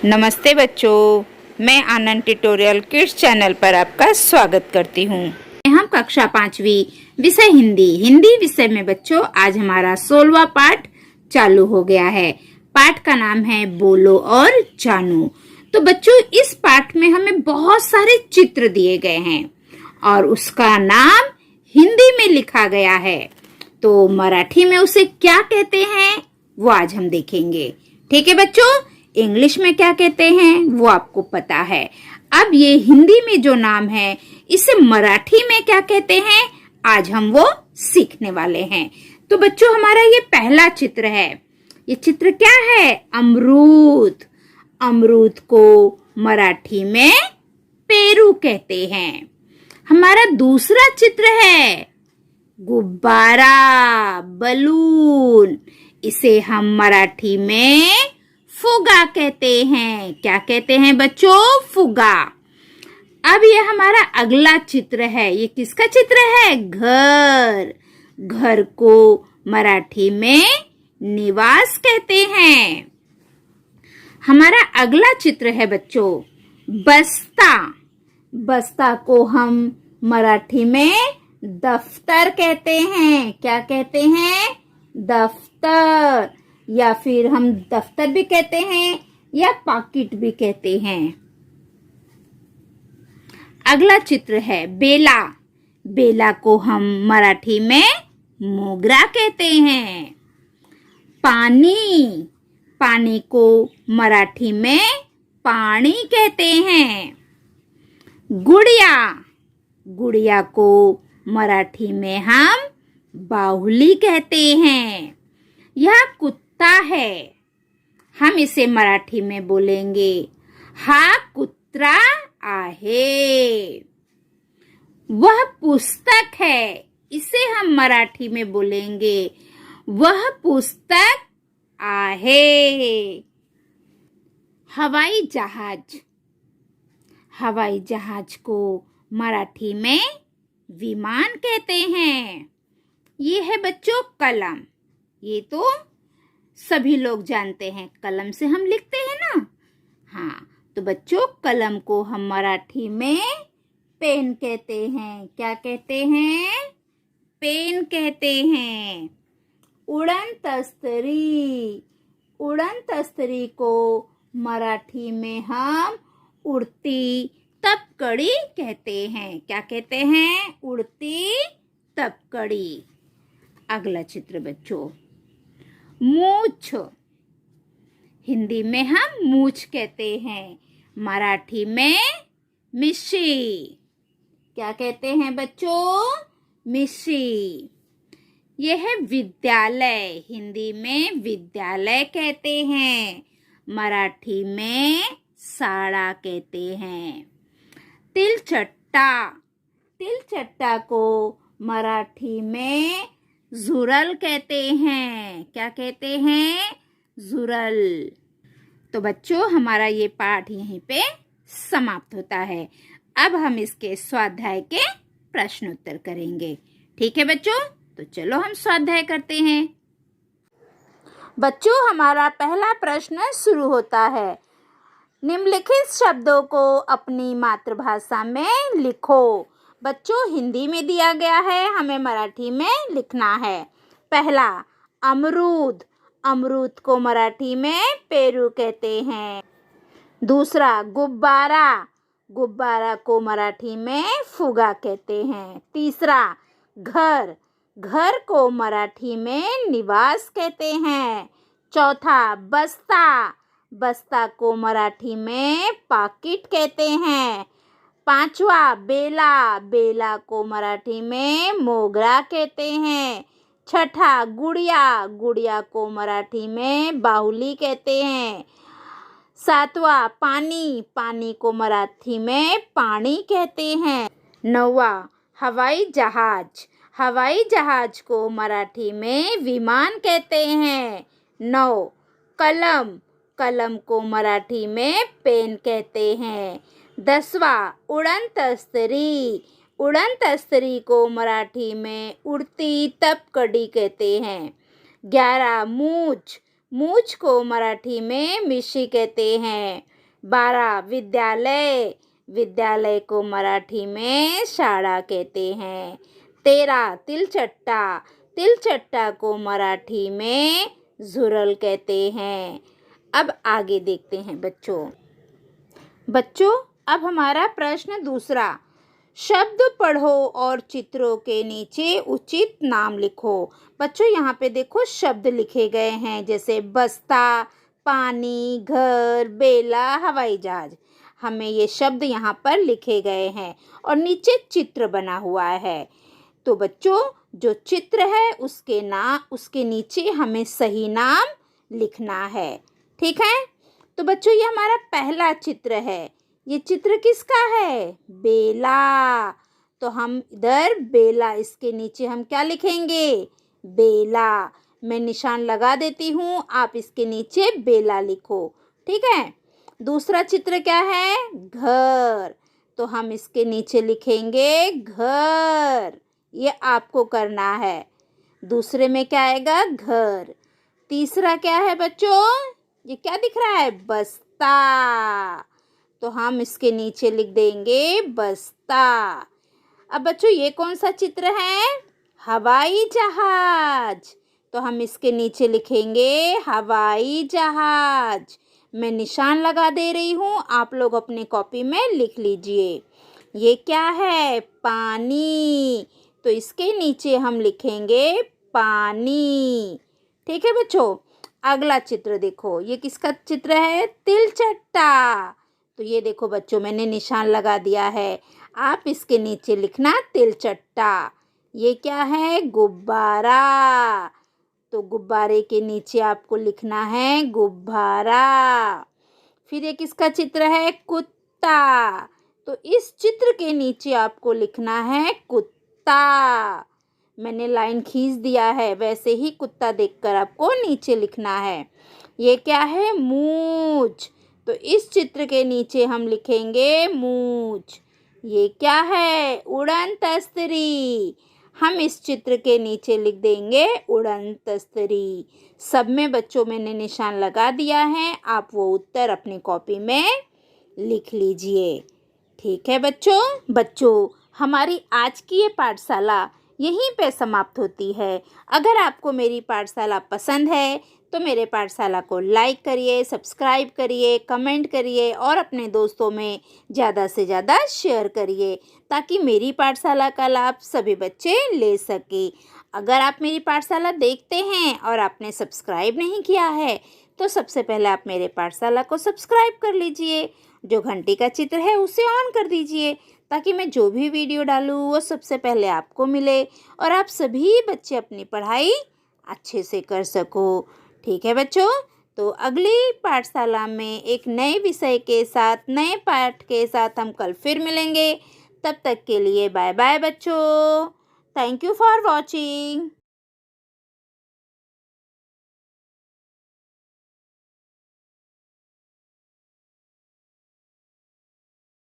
नमस्ते बच्चों, मैं आनंद ट्यूटोरियल किड्स चैनल पर आपका स्वागत करती हूँ। हम कक्षा 5वीं विषय हिंदी विषय में बच्चों आज हमारा 16वां पाठ चालू हो गया है। पाठ का नाम है बोलो और जानो। तो बच्चों इस पाठ में हमें बहुत सारे चित्र दिए गए हैं और उसका नाम हिंदी में लिखा गया है। तो मराठी में उसे क्या कहते हैं वो आज हम देखेंगे। ठीक है बच्चों, इंग्लिश में क्या कहते हैं वो आपको पता है। अब ये हिंदी में जो नाम है इसे मराठी में क्या कहते हैं आज हम वो सीखने वाले हैं। तो बच्चों हमारा ये पहला चित्र है। ये चित्र क्या है? अमरूद। अमरूद को मराठी में पेरू कहते हैं। हमारा दूसरा चित्र है गुब्बारा, बलून। इसे हम मराठी में फुगा कहते हैं। क्या कहते हैं बच्चों? फुगा। अब ये हमारा अगला चित्र है। ये किसका चित्र है? घर। घर को मराठी में निवास कहते हैं। हमारा अगला चित्र है बच्चों बस्ता। बस्ता को हम मराठी में दफ्तर कहते हैं। क्या कहते हैं? दफ्तर, या फिर हम दफ्तर भी कहते हैं या पाकिट भी कहते हैं। अगला चित्र है बेला। बेला को हम मराठी में मोगरा कहते हैं। पानी। पानी को मराठी में पानी कहते हैं। गुड़िया। गुड़िया को मराठी में हम बाहुली कहते हैं। यह कुत्ता है। हम इसे मराठी में बोलेंगे हा कुत्रा आहे। वह पुस्तक है। इसे हम मराठी में बोलेंगे वह पुस्तक आहे। हवाई जहाज। हवाई जहाज को मराठी में विमान कहते हैं। ये है बच्चों कलम। ये तो सभी लोग जानते हैं, कलम से हम लिखते हैं ना। हाँ, तो बच्चों कलम को हम मराठी में पेन कहते हैं। क्या कहते हैं? पेन कहते हैं। उड़न तस्तरी। उड़न तस्तरी को मराठी में हम उड़ती तपकड़ी कहते हैं। क्या कहते हैं? उड़ती तपकड़ी। अगला चित्र बच्चों मूछ। हिंदी में हम मूछ कहते हैं, मराठी में मिशी। क्या कहते हैं बच्चों? मिशी। यह है विद्यालय। हिंदी में विद्यालय कहते हैं, मराठी में शाळा कहते हैं। तिलचट्टा। तिलचट्टा को मराठी में झुरल कहते हैं। क्या कहते हैं? झुरल। तो बच्चों हमारा ये पाठ यहीं पे समाप्त होता है। अब हम इसके स्वाध्याय के प्रश्न उत्तर करेंगे। ठीक है बच्चों, तो चलो हम स्वाध्याय करते हैं। बच्चों हमारा पहला प्रश्न शुरू होता है। निम्नलिखित शब्दों को अपनी मातृभाषा में लिखो। बच्चों हिंदी में दिया गया है, हमें मराठी में लिखना है। पहला अमरूद। अमरूद को मराठी में पेरू कहते हैं। दूसरा गुब्बारा। गुब्बारा को मराठी में फुगा कहते हैं। तीसरा घर। घर को मराठी में निवास कहते हैं। चौथा बस्ता। बस्ता को मराठी में पाकिट कहते हैं। पांचवा बेला। बेला को मराठी में मोगरा कहते हैं। छठा गुड़िया। गुड़िया को मराठी में बाहुली कहते हैं। सातवां पानी। पानी को मराठी में पानी कहते हैं। नौवा हवाई जहाज। हवाई जहाज को मराठी में विमान कहते हैं। 9 कलम। कलम को मराठी में पेन कहते हैं। 10वां उड़न तस्तरी। उड़न तस्तरी को मराठी में उड़ती तपकड़ी कहते हैं। 11 मूछ। मूछ को मराठी में मिशी कहते हैं। 12 विद्यालय, विद्यालय को मराठी में शाळा कहते हैं। 13 तिलचट्टा, तिलचट्टा को मराठी में झुरल कहते हैं। अब आगे देखते हैं बच्चों। अब हमारा प्रश्न दूसरा, शब्द पढ़ो और चित्रों के नीचे उचित नाम लिखो। बच्चों यहाँ पे देखो शब्द लिखे गए हैं, जैसे बस्ता, पानी, घर, बेला, हवाई जहाज। हमें ये शब्द यहाँ पर लिखे गए हैं और नीचे चित्र बना हुआ है। तो बच्चों जो चित्र है उसके नीचे हमें सही नाम लिखना है। ठीक है, तो बच्चों ये हमारा पहला चित्र है। ये चित्र किसका है? बेला। तो हम इधर बेला, इसके नीचे हम क्या लिखेंगे? बेला। मैं निशान लगा देती हूँ, आप इसके नीचे बेला लिखो। ठीक है, दूसरा चित्र क्या है? घर। तो हम इसके नीचे लिखेंगे घर। ये आपको करना है। दूसरे में क्या आएगा? घर। तीसरा क्या है बच्चों? ये क्या दिख रहा है? बस्ता। तो हम इसके नीचे लिख देंगे बस्ता। अब बच्चों ये कौन सा चित्र है? हवाई जहाज। तो हम इसके नीचे लिखेंगे हवाई जहाज। मैं निशान लगा दे रही हूँ, आप लोग अपनी कॉपी में लिख लीजिए। ये क्या है? पानी। तो इसके नीचे हम लिखेंगे पानी। ठीक है बच्चों, अगला चित्र देखो, ये किसका चित्र है? तिलचट्टा। तो ये देखो बच्चों, मैंने निशान लगा दिया है, आप इसके नीचे लिखना तिलचट्टा। ये क्या है? गुब्बारा। तो गुब्बारे के नीचे आपको लिखना है गुब्बारा। फिर ये किसका चित्र है? कुत्ता। तो इस चित्र के नीचे आपको लिखना है कुत्ता। मैंने लाइन खींच दिया है, वैसे ही कुत्ता देखकर आपको नीचे लिखना है। ये क्या है? मूंछ। तो इस चित्र के नीचे हम लिखेंगे मूंछ। ये क्या है? उड़न तस्तरी। हम इस चित्र के नीचे लिख देंगे उड़न तस्तरी। सब में बच्चों मैंने निशान लगा दिया है, आप वो उत्तर अपनी कॉपी में लिख लीजिए। ठीक है बच्चों हमारी आज की ये पाठशाला यहीं पे समाप्त होती है। अगर आपको मेरी पाठशाला पसंद है तो मेरे पाठशाला को लाइक करिए, सब्सक्राइब करिए, कमेंट करिए और अपने दोस्तों में ज़्यादा से ज़्यादा शेयर करिए, ताकि मेरी पाठशाला का लाभ सभी बच्चे ले सकें। अगर आप मेरी पाठशाला देखते हैं और आपने सब्सक्राइब नहीं किया है तो सबसे पहले आप मेरे पाठशाला को सब्सक्राइब कर लीजिए। जो घंटी का चित्र है उसे ऑन कर दीजिए, ताकि मैं जो भी वीडियो डालूँ वो सबसे पहले आपको मिले और आप सभी बच्चे अपनी पढ़ाई अच्छे से कर सको। ठीक है बच्चों, तो अगली पाठशाला में एक नए विषय के साथ, नए पाठ के साथ हम कल फिर मिलेंगे। तब तक के लिए बाय बाय बच्चों। Thank you for watching.